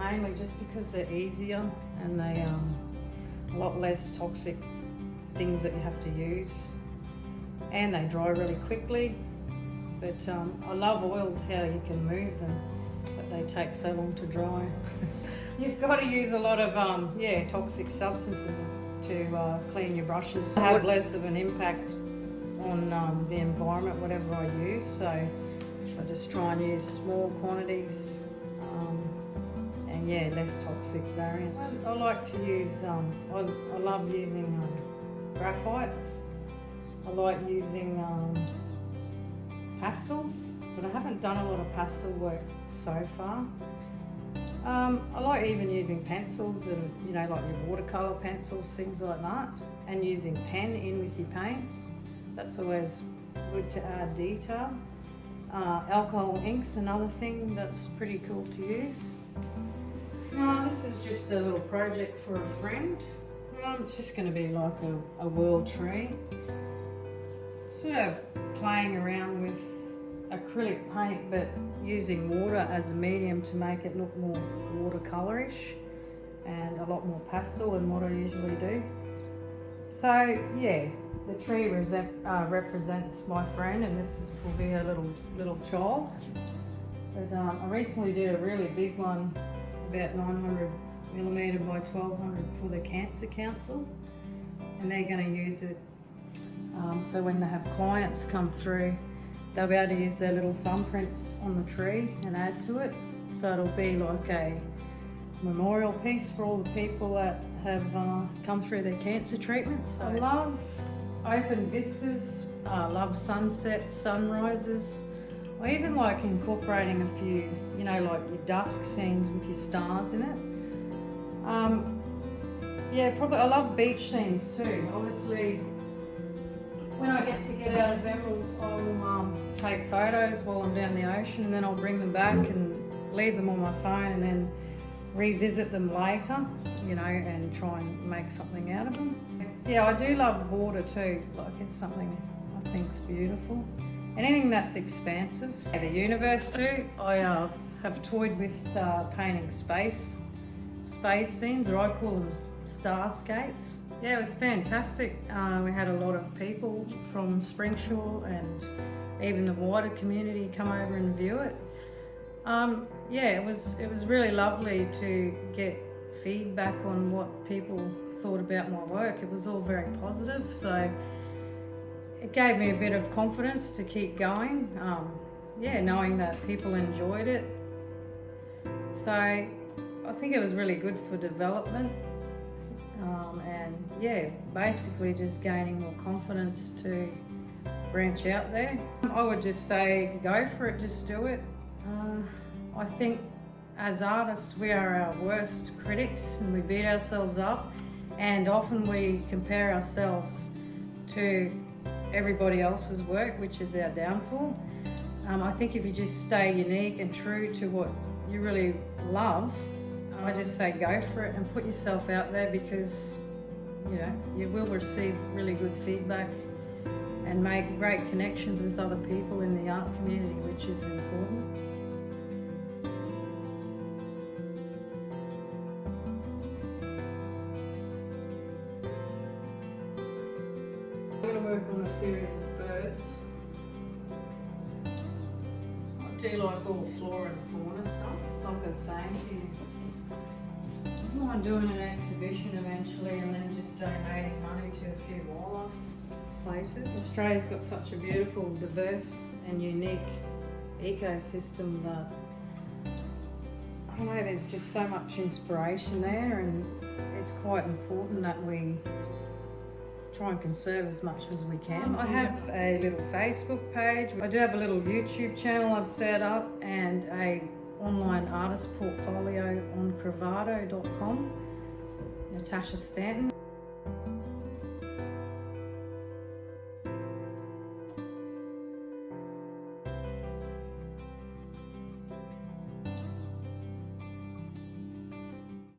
mainly just because they're easier and they a lot less toxic things that you have to use, and they dry really quickly. But I love oils, how you can move them, but they take so long to dry. You've got to use a lot of toxic substances to clean your brushes. Have less of an impact on the environment, whatever I use. So I just try and use small quantities and less toxic variants. I like to use, I love using graphites. I like using pastels, but I haven't done a lot of pastel work so far. I like even using pencils and, like your watercolour pencils, things like that, and using pen in with your paints. That's always good to add detail. Alcohol inks, another thing that's pretty cool to use. This is just a little project for a friend. It's just going to be like a world tree. Sort of playing around with acrylic paint, but using water as a medium to make it look more watercolourish and a lot more pastel than what I usually do. So yeah, the tree represents my friend, and will be her little child. But I recently did a really big one, about 900mm by 1200 for the Cancer Council, and they're going to use it so when they have clients come through, they'll be able to use their little thumbprints on the tree and add to it. So it'll be like a memorial piece for all the people that have come through their cancer treatments. I love open vistas, love sunsets, sunrises. I even like incorporating a few, like your dusk scenes with your stars in it. Probably I love beach scenes too. Obviously, when I get out of Emerald, I'll take photos while I'm down the ocean, and then I'll bring them back and leave them on my phone, and then revisit them later, and try and make something out of them. Yeah, I do love water too. Like, it's something I think's beautiful. Anything that's expansive. The universe too. I have toyed with painting space scenes, or I call them starscapes. Yeah, it was fantastic. We had a lot of people from Springshore and even the wider community come over and view it. It was really lovely to get feedback on what people thought about my work. It was all very positive, so it gave me a bit of confidence to keep going. Knowing that people enjoyed it. So I think it was really good for development. Basically just gaining more confidence to branch out there. I would just say go for it, just do it. I think as artists we are our worst critics, and we beat ourselves up, and often we compare ourselves to everybody else's work, which is our downfall. I think if you just stay unique and true to what you really love, I just say go for it and put yourself out there, because you will receive really good feedback and make great connections with other people in the art community, which is important. I'm going to work on a series of birds. I do like all flora and fauna stuff, like I was saying to you. I don't mind doing an exhibition eventually, and then just donating money to a few wildlife places. Australia's got such a beautiful, diverse and unique ecosystem that I don't know, there's just so much inspiration there, and it's quite important that we try and conserve as much as we can. I have a little Facebook page. I do have a little YouTube channel I've set up, and a online artist portfolio on cravado.com. Natasha Stanton.